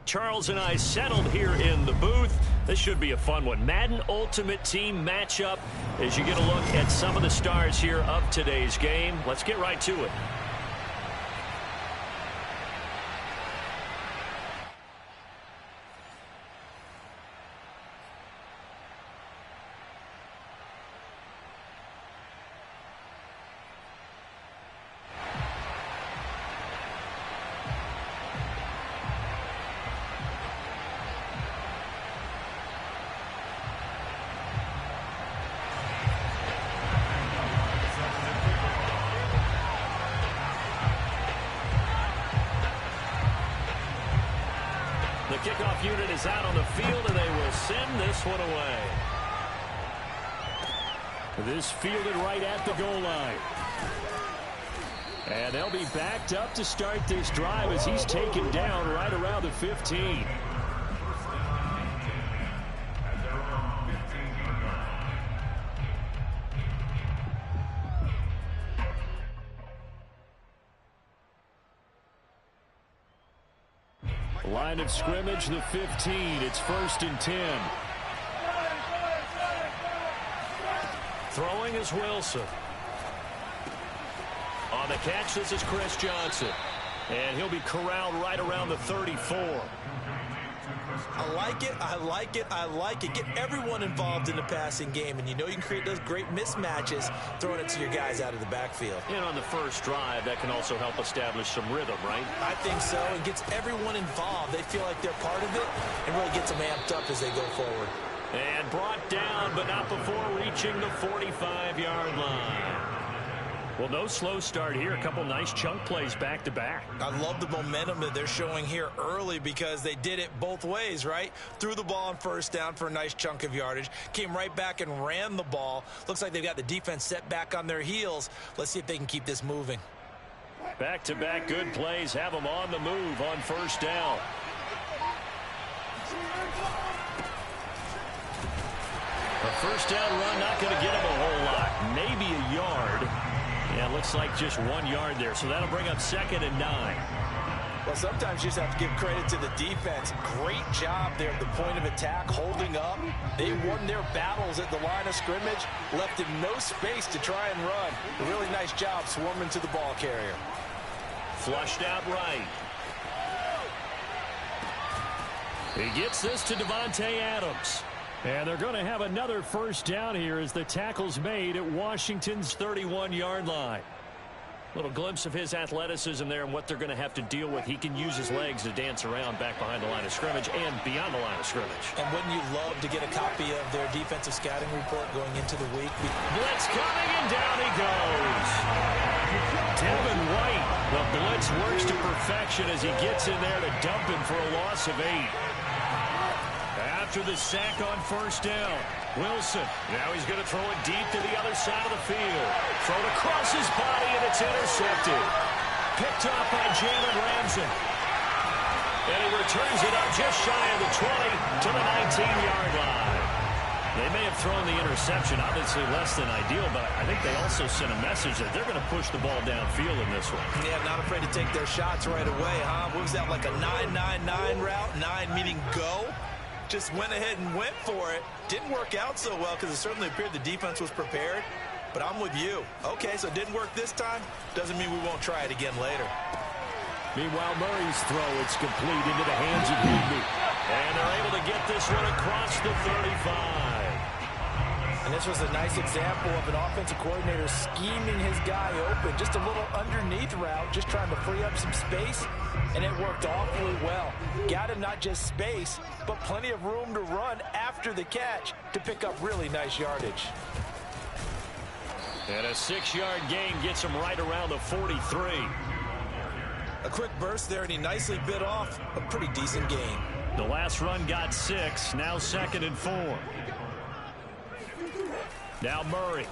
Charles and I settled here in the booth. This should be a fun one. Madden Ultimate Team matchup as you get a look at some of the stars here of today's game. Let's get right to it. The kickoff unit is out on the field, and they will send this one away. This fielded right at the goal line. And they'll be backed up to start this drive as he's taken down right around the 15. Line of scrimmage, the 15. It's 1st and 10. Throwing is Wilson. On the catch, this is Chris Johnson. And he'll be corralled right around the 34. I like it, I like it, I like it. Get everyone involved in the passing game, and you know you can create those great mismatches throwing it to your guys out of the backfield. And on the first drive, that can also help establish some rhythm, right? I think so, and gets everyone involved. They feel like they're part of it, and really gets them amped up as they go forward. And brought down, but not before reaching the 45-yard line. Well, no slow start here. A couple nice chunk plays back-to-back. I love the momentum that they're showing here early because they did it both ways, right? Threw the ball on 1st down for a nice chunk of yardage. Came right back and ran the ball. Looks like they've got the defense set back on their heels. Let's see if they can keep this moving. Back-to-back good plays have them on the move on 1st down. A 1st down run not going to get him a whole lot. Maybe a yard. Yeah, looks like just 1 yard there, so that'll bring up 2nd and 9. Well, sometimes you just have to give credit to the defense. Great job there at the point of attack, holding up. They won their battles at the line of scrimmage, left him no space to try and run. A really nice job swarming to the ball carrier. Flushed out right. He gets this to Devontae Adams. And they're going to have another 1st down here as the tackle's made at Washington's 31-yard line. Little glimpse of his athleticism there and what they're going to have to deal with. He can use his legs to dance around back behind the line of scrimmage and beyond the line of scrimmage. And wouldn't you love to get a copy of their defensive scouting report going into the week? Blitz coming, and down he goes. Devin White, the blitz works to perfection as he gets in there to dump him for a loss of 8. After the sack on 1st down, Wilson. Now he's going to throw it deep to the other side of the field. Thrown across his body, and it's intercepted. Picked off by Jalen Ramsey. And he returns it up just shy of the 20 to the 19-yard line. They may have thrown the interception, obviously less than ideal, but I think they also sent a message that they're going to push the ball downfield in this one. Yeah, not afraid to take their shots right away, huh? What was that, like a 9-9-9 route? 9 meaning go? Just went ahead and went for it. Didn't work out so well because it certainly appeared the defense was prepared. But I'm with you. Okay, so it didn't work this time. Doesn't mean we won't try it again later. Meanwhile, Murray's throw, it's complete into the hands of Higbee. And they're able to get this one across the 35. And this was a nice example of an offensive coordinator scheming his guy open. Just a little underneath route, just trying to free up some space. And it worked awfully well. Got him not just space, but plenty of room to run after the catch to pick up really nice yardage. And a 6-yard gain gets him right around the 43. A quick burst there, and he nicely bit off a pretty decent gain. The last run got 6, now 2nd and 4. Now Murray.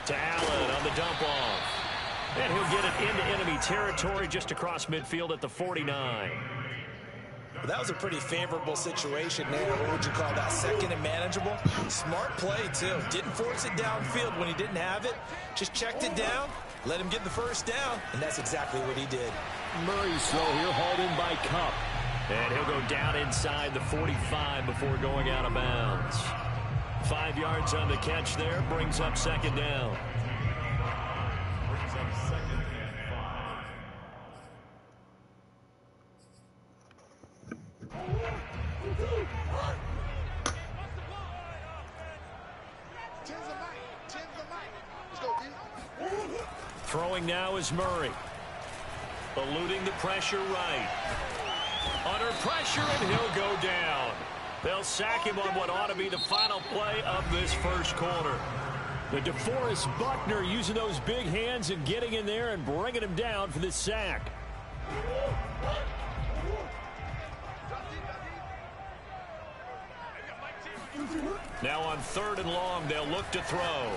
To Allen on the dump off. And he'll get it into enemy territory just across midfield at the 49. Well, that was a pretty favorable situation there. What would you call that? 2nd and manageable? Smart play, too. Didn't force it downfield when he didn't have it. Just checked it down, let him get the 1st down, and that's exactly what he did. Murray's throw here hauled in by Cup. And he'll go down inside the 45 before going out of bounds. 5 yards on the catch there, brings up second down. Throwing now is Murray. Eluding the pressure right. Under pressure, and he'll go down. They'll sack him on what ought to be the final play of this first quarter. The DeForest Buckner using those big hands and getting in there and bringing him down for this sack. Now on 3rd and long, they'll look to throw.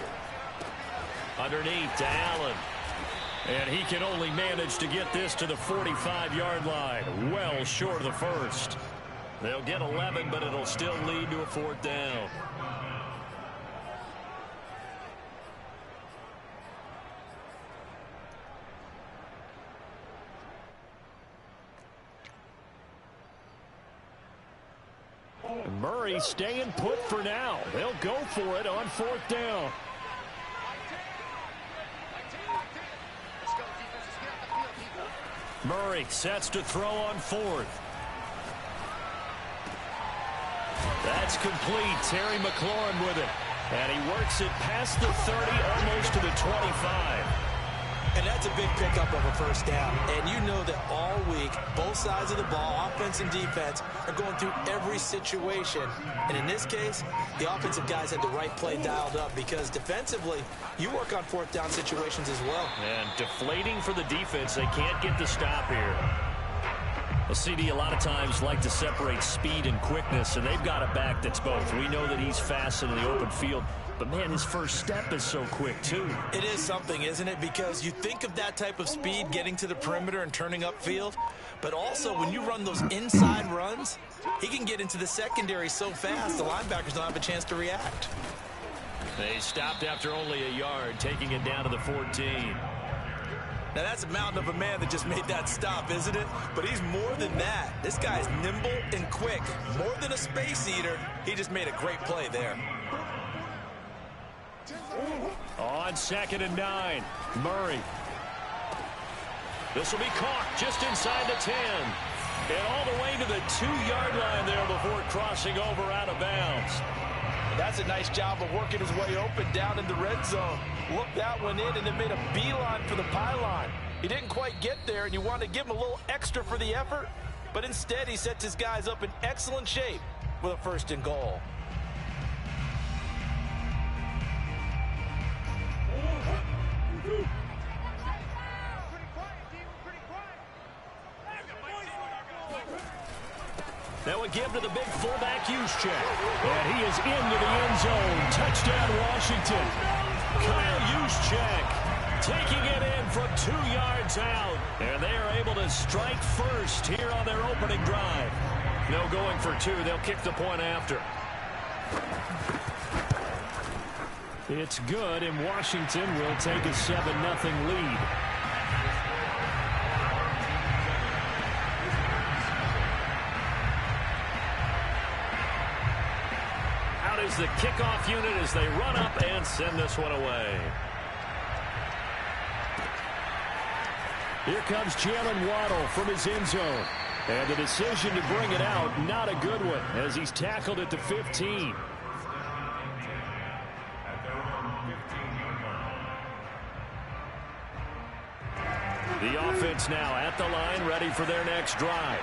Underneath to Allen. And he can only manage to get this to the 45-yard line. Well short of the first. They'll get 11, but it'll still lead to a 4th down. Murray staying put for now. They'll go for it on 4th down. Murray sets to throw on 4th. That's complete. Terry McLaurin with it. And he works it past the 30, almost to the 25. And that's a big pickup of a first down. And you know that all week, both sides of the ball, offense and defense, are going through every situation. And in this case, the offensive guys had the right play dialed up because defensively, you work on 4th down situations as well. And deflating for the defense. They can't get the stop here. Well, CD a lot of times like to separate speed and quickness, and they've got a back that's both. We know that he's fast in the open field. But, man, his first step is so quick, too. It is something, isn't it? Because you think of that type of speed getting to the perimeter and turning upfield. But also, when you run those inside runs, he can get into the secondary so fast, the linebackers don't have a chance to react. They stopped after only a yard, taking it down to the 14. Now, that's a mountain of a man that just made that stop, isn't it? But he's more than that. This guy's nimble and quick. More than a space eater, he just made a great play there. On 2nd and 9, Murray. This will be caught just inside the 10. And all the way to the 2-yard line there before crossing over out of bounds. That's a nice job of working his way open down in the red zone. Looked that one in and then made a beeline for the pylon. He didn't quite get there, and you wanted to give him a little extra for the effort. But instead, he sets his guys up in excellent shape with a 1st and goal. Now a give to the big fullback Juszczyk. And he is into the end zone. Touchdown, Washington. Kyle Juszczyk taking it in from 2 yards out. And they are able to strike first here on their opening drive. No going for 2. They'll kick the point after. It's good, and Washington will take a 7-0 lead. Out is the kickoff unit as they run up and send this one away. Here comes Jalen Waddle from his end zone. And the decision to bring it out, not a good one, as he's tackled at the 15. The offense now at the line, ready for their next drive.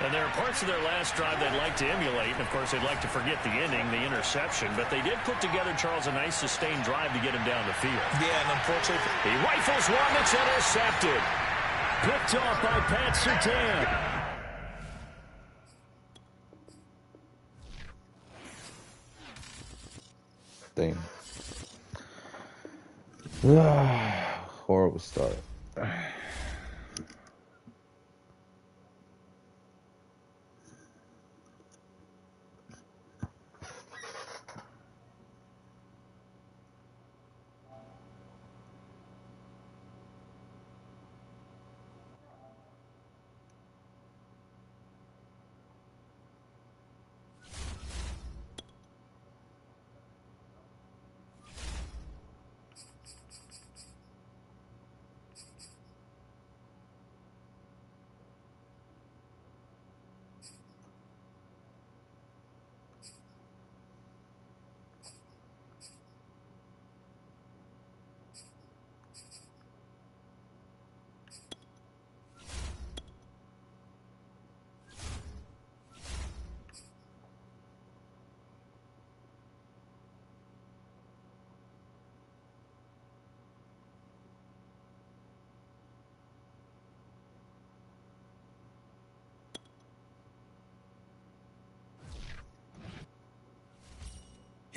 And there are parts of their last drive they'd like to emulate. And, of course, they'd like to forget the ending, the interception. But they did put together, Charles, a nice sustained drive to get him down the field. Yeah, and unfortunately, he rifles one that's intercepted. Picked off by Pat Surtain. Damn. Horrible start.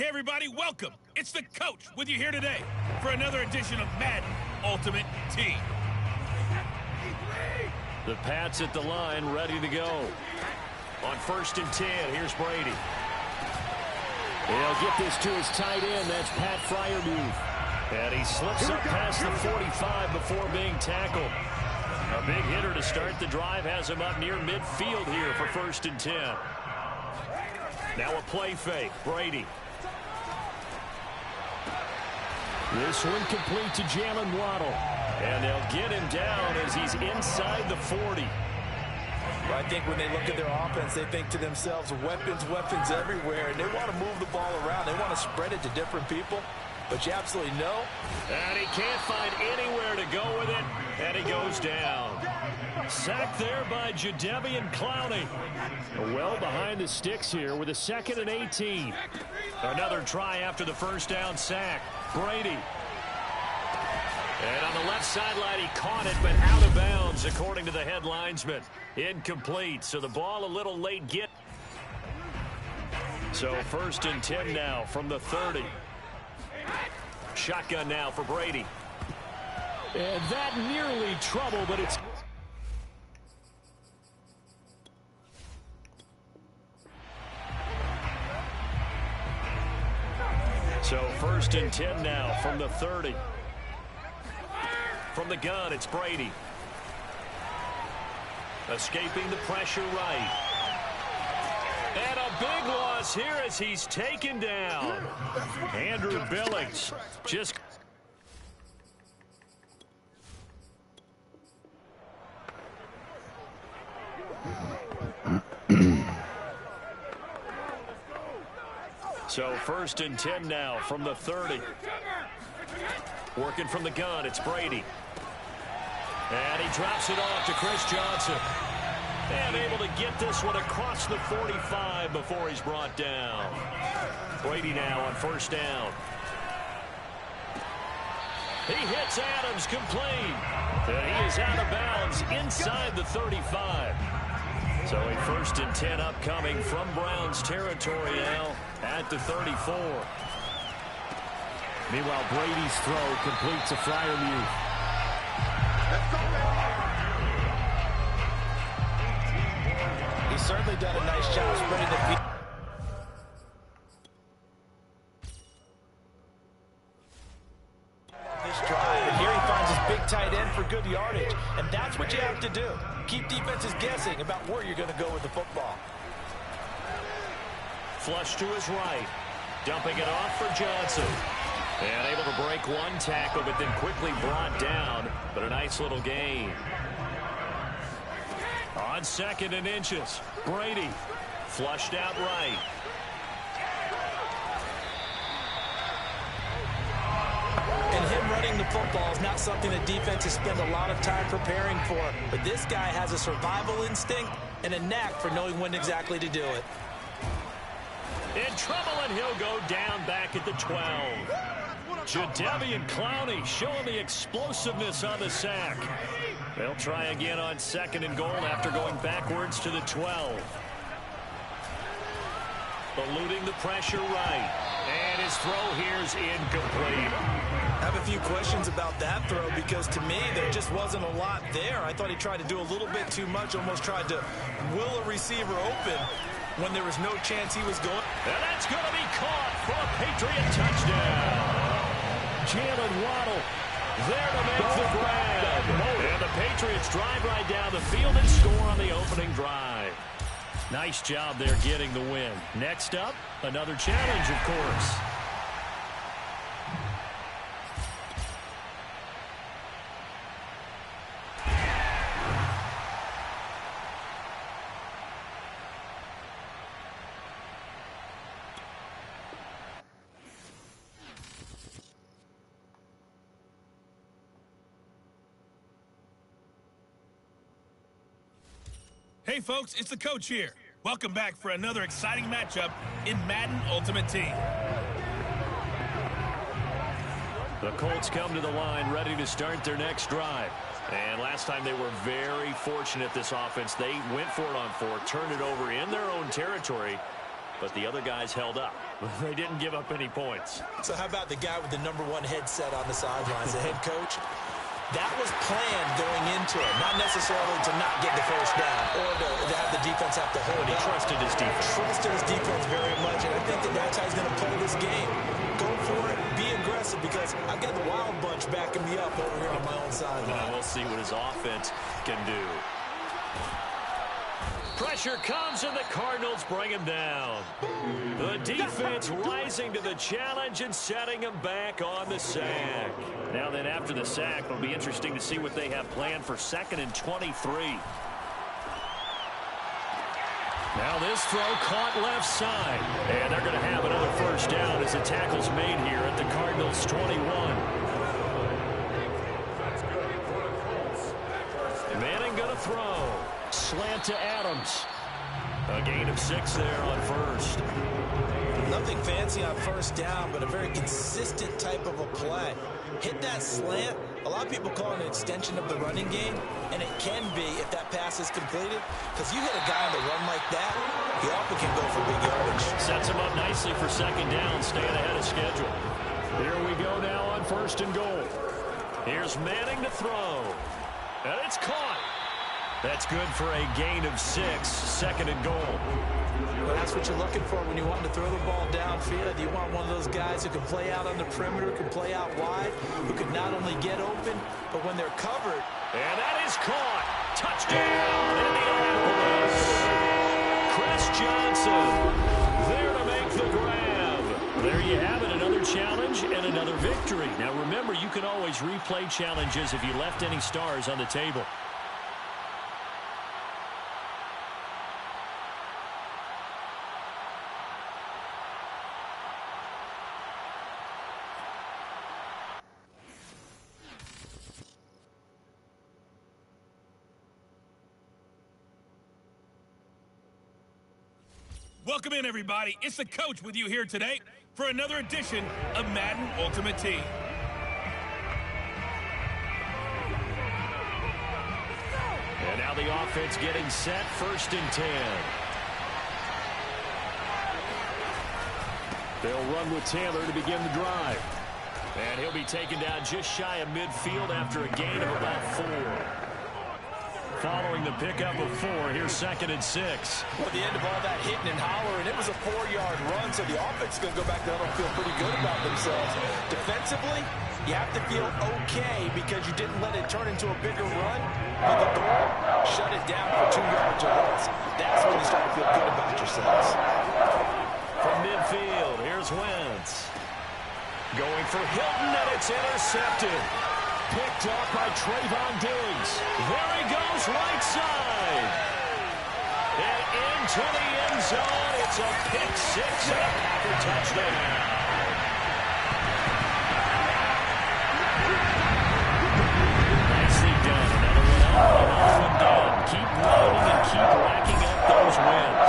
Hey everybody, welcome. It's the coach with you here today for another edition of Madden Ultimate Team. The Pats at the line, ready to go. On 1st and 10, here's Brady. He'll get this to his tight end. That's Pat Freiermuth. And he slips up past the 45 before being tackled. A big hitter to start the drive has him up near midfield here for 1st and 10. Now a play fake. Brady. This one complete to Jalen Waddle. And they'll get him down as he's inside the 40. Well, I think when they look at their offense, they think to themselves, weapons everywhere, and they want to move the ball around. They want to spread it to different people, but you absolutely know. And he can't find anywhere to go with it, and he goes down. Sacked there by Jadeveon Clowney. Well behind the sticks here with a 2nd and 18. Another try after the first down sack. Brady. And on the left sideline, he caught it, but out of bounds, according to the head linesman. Incomplete, so the ball a little late get. So 1st and 10 now from the 30. Shotgun now for Brady. And that nearly trouble, but it's... So 1st and 10 now from the 30. From the gun, it's Brady. Escaping the pressure right. And a big loss here as he's taken down. Andrew Billings just... So 1st and 10 now from the 30. Working from the gun, it's Brady. And he drops it off to Chris Johnson. And able to get this one across the 45 before he's brought down. Brady now on 1st down. He hits Adams complete. And he is out of bounds inside the 35. So a 1st and 10 upcoming from Browns territory now at the 34. Meanwhile, Brady's throw complete to Freiermuth. He's certainly done a nice job spreading the field. This drive, and here he finds his big tight end for good yardage. And that's what you have to do. Keep defenses guessing about where you're going to go with the football. Flush to his right. Dumping it off for Johnson. And able to break one tackle, but then quickly brought down. But a nice little gain. On 2nd and inches, Brady flushed out right. And him running the football is not something that defenses spend a lot of time preparing for. But this guy has a survival instinct and a knack for knowing when exactly to do it. In trouble, and he'll go down back at the 12. Jadeveon Clowney showing the explosiveness on the sack. They'll try again on 2nd and goal after going backwards to the 12. Eluding the pressure right. And his throw here's incomplete. I have a few questions about that throw because to me there just wasn't a lot there. I thought he tried to do a little bit too much, almost tried to will a receiver open when there was no chance he was going. And that's going to be caught for a Patriot touchdown. Jalen Waddle there to make the grab. And the Patriots drive right down the field and score on the opening drive. Nice job there getting the win. Next up, another challenge, of course. Hey folks, it's the coach here. Welcome back for another exciting matchup in Madden Ultimate Team. The Colts come to the line ready to start their next drive. And last time they were very fortunate, this offense. They went for it on 4, turned it over in their own territory, but the other guys held up. They didn't give up any points. So how about the guy with the #1 headset on the sidelines, the head coach? That was planned going into it, not necessarily to not get the first down or to have the defense have to hold. He trusted his defense. Trusted his defense very much, and I think that's how he's going to play this game. Go for it, be aggressive, because I've got the wild bunch backing me up over here on my own sideline. We'll see what his offense can do. Pressure comes, and the Cardinals bring him down. The defense rising to the challenge and setting him back on the sack. Now then, after the sack, it'll be interesting to see what they have planned for 2nd and 23. Now this throw caught left side. And they're going to have another first down as the tackle's made here at the Cardinals' 21. Manning going to throw. Slant to Adams. A gain of 6 there on first. Nothing fancy on first down, but a very consistent type of a play. Hit that slant. A lot of people call it an extension of the running game, and it can be if that pass is completed, because you hit a guy on the run like that, he often can go for big yardage. Sets him up nicely for 2nd down, staying ahead of schedule. Here we go now on 1st and goal. Here's Manning to throw. And it's caught. That's good for a gain of 6, 2nd and goal. Well, that's what you're looking for when you want to throw the ball downfield. You want one of those guys who can play out on the perimeter, can play out wide, who can not only get open, but when they're covered. And that is caught. Touchdown, Indianapolis. Chris Johnson there to make the grab. There you have it, another challenge and another victory. Now remember, you can always replay challenges if you left any stars on the table. Welcome in, everybody. It's the coach with you here today for another edition of Madden Ultimate Team. And now the offense getting set, 1st and 10. They'll run with Taylor to begin the drive. And he'll be taken down just shy of midfield after a gain of about 4. Following the pickup of 4, here's 2nd and 6. Well, at the end of all that hitting and hollering, it was a 4-yard run, so the offense is going to go back there and feel pretty good about themselves. Defensively, you have to feel okay because you didn't let it turn into a bigger run. But the goal, shut it down for 2 yards or less. That's when you start to feel good about yourselves. From midfield, here's Wentz. Going for Hilton, and it's intercepted. Picked up by Trayvon Diggs. There he goes, right side. And into the end zone. It's a pick 6 and a Packer touchdown. Nicely done. Another one off and down. Keep running and keep racking up those wins.